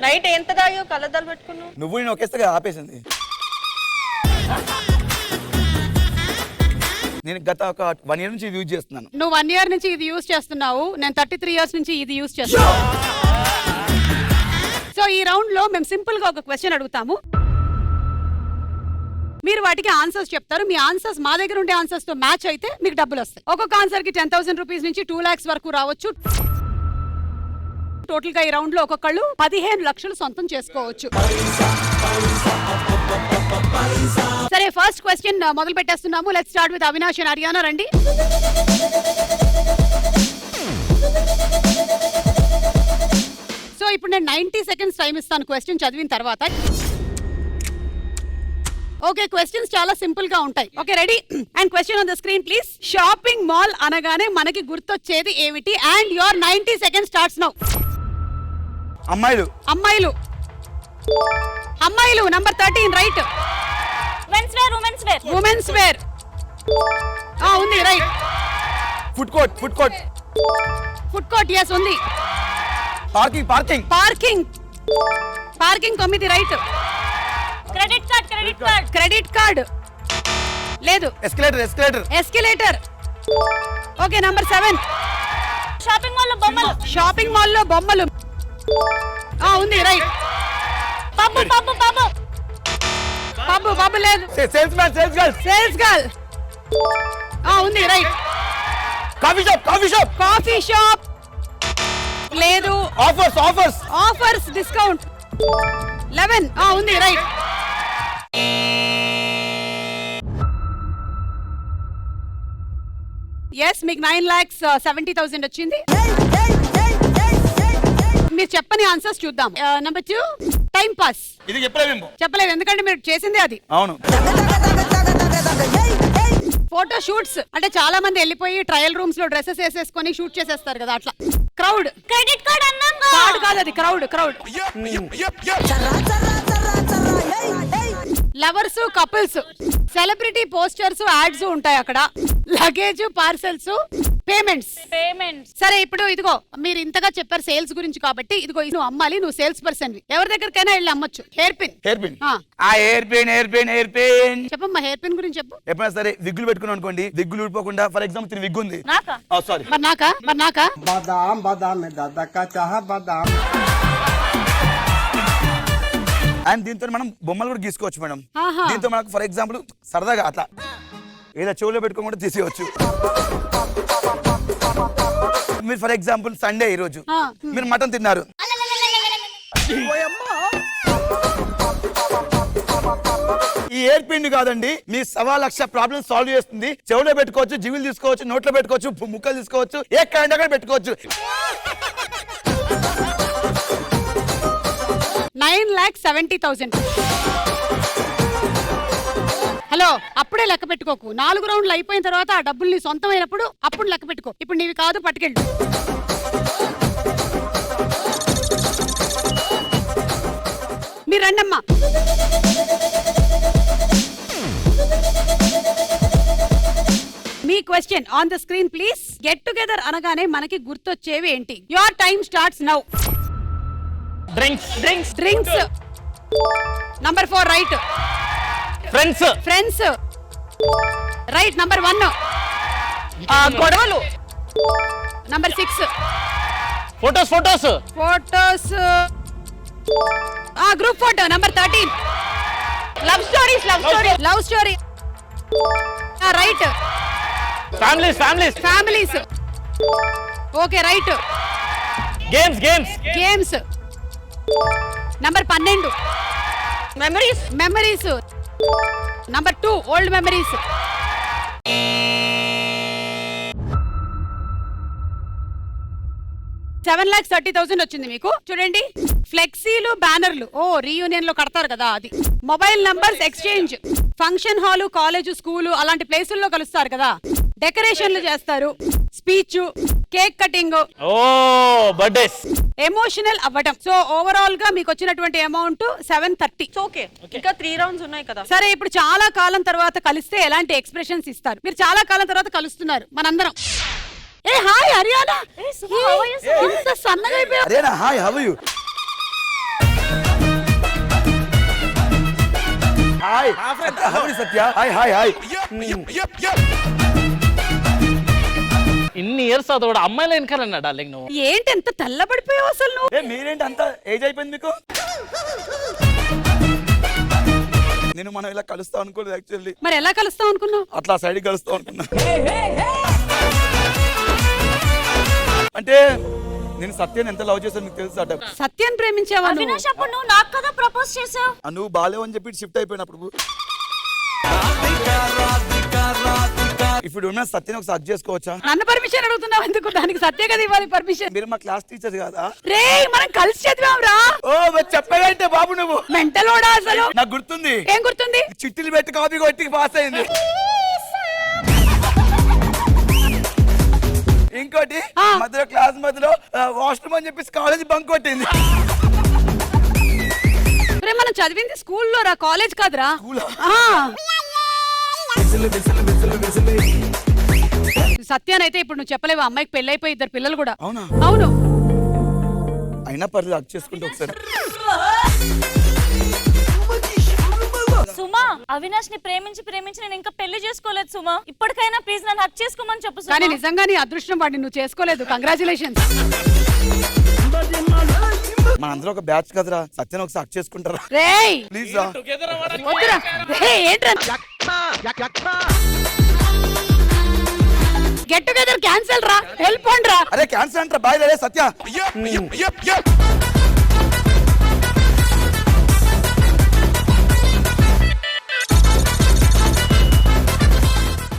Night ఎంత తాగి కళ్ళద్దాలు పెట్టుకున్నావు? నువ్వు నేను ఒకేసారి ఆపేసింది. నేను గత ఒక 1 year నుంచి యూజ్ చేస్తున్నాను. నువ్వు 1 year నుంచి ఇది యూజ్ చేస్తున్నావు, నేను 33 years నుంచి ఇది యూజ్ చేస్తున్నాను. సో ఈ రౌండ్ లో మేము సింపుల్ గా ఒక క్వశ్చన్ అడుగుతాము, మీరు వాటికి ఆన్సర్స్ చెప్తారు. మీ ఆన్సర్స్ మా దగ్గర ఉండే ఆన్సర్స్ తో మ్యాచ్ అయితే మీకు డబ్బులు వస్తాయి. ఒక్కొక్క ఆన్సర్ కి 10,000 రూపీస్ నుంచి 2 lakhs వరకు రావచ్చు. టోటల్ గా ఈ రౌండ్ లో ఒక్కొక్కళ్ళు 15 లక్షలు సొంతం చేసుకోవచ్చు. సరే, ఫస్ట్ క్వశ్చన్ మొదలు పెట్టేస్తున్నాము. Let's start with Avinash and Haryana. రండి. సో ఇప్పుడు నేను 90 seconds టైం ఇస్తాను క్వశ్చన్ చదివిన తర్వాత. ఓకే, క్వశ్చన్స్ చాలా సింపుల్ గా ఉంటాయి. Okay, ready? And question on the screen please. Shopping mall అనగానే మనకి గుర్తొచ్చేది ఏమిటి? And your 90 seconds starts now. అమ్మాయిలు. అమ్మాయిలు. అమ్మాయిలు. Number 13 right. Men's wear, women's wear. Women's wear ఉంది, right. Food court. Food court. Food court, yes ఉంది. Parking. Parking. Parking. Parking 9 right. Credit card. Credit card. Credit card లేదు. Escalator. Escalator. Escalator. Okay, number 7 shopping mall లో బొమ్మలు. Shopping mall లో బొమ్మలు ఉంది, right. Pub. Pub. Pub. Pub. Pub లేదు. Salesman. Sales girl. Sales girl ఉంది, right. Coffee shop. Coffee shop. Coffee shop లేదు. Offers. Offers. Offers, discount. 11 ఉంది, right. Yes, మీకు 9,70,000 వచ్చింది. మీరు చెప్పని ఆన్సర్స్ చూద్దాం. Number 2 time pass. ఇది చెప్పలేము. చెప్పలేదు, ఎందుకంటే మీరు చేసింది అది. అవును. ఫోటో షూట్స్ అంటే చాలా మంది వెళ్ళిపోయి ట్రయల్ రూమ్స్ లో డ్రెస్సెస్ వేసేసుకొని షూట్ చేసేస్తారు కదా, అట్లా. క్రౌడ్. క్రెడిట్ కార్డ్ అన్నాం. కార్డ్ కాదు అది, crowd. Crowd. Lovers, couples, celebrity posters, ads ఉంటాయి అక్కడ. Luggage, parcels, payments. సరే, ఇప్పుడు ఇదిగో మీరు ఇంతగా చెప్పారు సేల్స్ గురించి కాబట్టి, ఇదిగో నువ్వు అమ్మాలి, నువ్వు సేల్స్ పర్సన్. ఎవరి దగ్గరకైనా వెళ్ళి అమ్మొచ్చు. Hair pin. Hair pin. Hair pin. చెప్పమ్మా, హెయిర్ పిన్ గురించి చెప్పు. ఎప్పుడైనా సరే విగ్గులు పెట్టుకున్నాను అనుకోండి, విగ్గులు ఊడిపోకుండా, ఫర్ ఎగ్జాంపుల్ విగ్ ఉంది. సారీ, మరి నాకా బాదాం బాదాం దాదా కా చాహ బాదాం. అండ్ దీంతో మనం బొమ్మలు కూడా గీసుకోవచ్చు మేడం. దీంతో మనకు ఫర్ ఎగ్జాంపుల్ సరదాగా అట్లా ఏదో చెవులో పెట్టుకొని కూడా తీసేయచ్చు. మీరు ఫర్ ఎగ్జాంపుల్ సండే ఈ రోజు మీరు మటన్ తిన్నారు, ఈ ఎయిర్ పిన్ కాదండి మీ 1,00,000 ప్రాబ్లమ్ సాల్వ్ చేస్తుంది. చెవులో పెట్టుకోవచ్చు, జీవులు తీసుకోవచ్చు, నోట్లో పెట్టుకోవచ్చు, ముక్కలు తీసుకోవచ్చు, ఏ కరెంట్ అక్కడ పెట్టుకోవచ్చు. 9,70,000. హలో, అప్పుడే లెక్క పెట్టుకోకు. 4 రౌండ్లు అయిపోయిన తర్వాత ఆ డబ్బులు నీ సొంతమైనప్పుడు అప్పుడు లెక్క పెట్టుకో. ఇప్పుడు నీవి కాదు, పట్టుకెళ్ళు. మీరు రండమ్మా. మీ question on the screen please. Get together అనగానే మనకి గుర్తొచ్చేవి ఏంటి? Your time starts now. Drinks. Number 4 right. Friends right. Number 1 గొడవలు. Number 6 photos. Group photo. Number 13 love story. Right. Families. Okay, right. Games. Number 12 memories. Number 2 old memories. $7,30,000 వచ్చింది మీకు. చూడండి, ఫ్లెక్సీలు, బ్యానర్లు. రీయూనియన్ లో కడతారు కదా, అది. Mobile numbers exchange. Function hall, college, school అలాంటి ప్లేసుల్లో కలుస్తారు కదా, డెకరేషన్లు చేస్తారు. Speech, cake cutting, birthdays, emotional అవ్వడం. సో ఓవరాల్ గా మీకు వచ్చినటువంటి అమౌంట్ 730. ఓకే, ఇంకా 3 రౌండ్స్ ఉన్నాయి కదా. సరే, ఇప్పుడు చాలా కాలం తర్వాత కలిస్తే ఎలాంటి ఎక్స్ప్రెషన్స్ ఇస్తారు? మీరు చాలా కాలం తర్వాత కలుస్తున్నారు మనందరం. ఏ హాయ్ హరియానా, ఇంత సన్నగా అయిపోయావు. Haryana hi, how are you? Hi Satya hi hi hi ఇన్ని ఇయర్స్ అవుతా కూడా అమ్మాయిల వెనకాలన్నా డార్లింగ్ నువ్వు. ఏంటి ఎంత తెల్లబడిపోయావు అసలు నువ్వు? ఏ మీరేంటి అంత ఏజ్ అయిపోయింది మీకు? నేను మనం ఇలా కలుస్తాం అనుకోలేదు యాక్చువల్లీ. మరి ఎలా కలుస్తావు అనుకున్నావు? అట్లా సైడ్ కలుస్తాం అనుకున్నా. అంటే నేను సత్యాన్ని ఎంత లవ్ చేశాను మీకు తెలుసు అట. సత్యాన్ని ప్రేమించావా నువ్వు? అవినాష్ అప్పుడు నువ్వు నాకు కదా ప్రపోజ్ చేసావు. నువ్వు బాలేవు అని చెప్పి షిఫ్ట్ అయిపోయినప్పుడు ఇప్పుడు ఉన్న సత్యాన్ని ఒకసారి అడ్జస్ట్ చేసుకోవచ్చా? నన్ను పర్మిషన్ అడుగుతున్నావు ఎందుకు? దానికి సత్య కదా ఇవ్వాలి పర్మిషన్. మీరు మా క్లాస్ టీచర్ కదా? రే మనం కలిసి చదివాం రా. ఓ మరి చెప్పాలంటే బాబు నువ్వు మెంటల్ ఓడా అసలు. నాకు గుర్తుంది. ఏం గుర్తుంది? చిట్టీలు పెట్టి కాపీ కొట్టి పాస్ అయింది. ఇంకోటి మధ్యలో క్లాస్ మధ్యలో వాష్రూమ్ అని చెప్పేసి కాలేజ్ బంక్ కొట్టింది. రే మనం చదివింది స్కూల్లో రా, కాలేజ్ కాదురా. సత్యానైతే ఇప్పుడు నువ్వు చెప్పలేవు, అమ్మాయికి పెళ్ళైపోయి ఇద్దరు పిల్లలు కూడా. అవునా? అవును. అయినా పర్లేదు హక్ చేసుకుంటే ఒకసారి. సుమా, అవినాష్ ని ప్రేమించి నేను ఇంకా పెళ్లి చేసుకోలేదు సుమా. ఇప్పటికైనా ప్లీజ్ నన్ను హక్ చేసుకోమని చెప్పు సుమా. కానీ నిజంగా నీ అదృష్టం వాడిని నువ్వు చేసుకోలేదు. కంగ్రాచులేషన్స్. మన అందరూ ఒక బ్యాచ్ కదరా, సత్యాన్ని ఒకసారి హక్ చేసుకుంటారా రేయ్ ప్లీజ్ రా. వద్దురా. రేయ్ ఏంట్రా గెట్ టుగెదర్ క్యాన్సిల్ రా, హెల్ప్ రా. అరే క్యాన్సర్ అంటారా బాయ్ రే సత్య.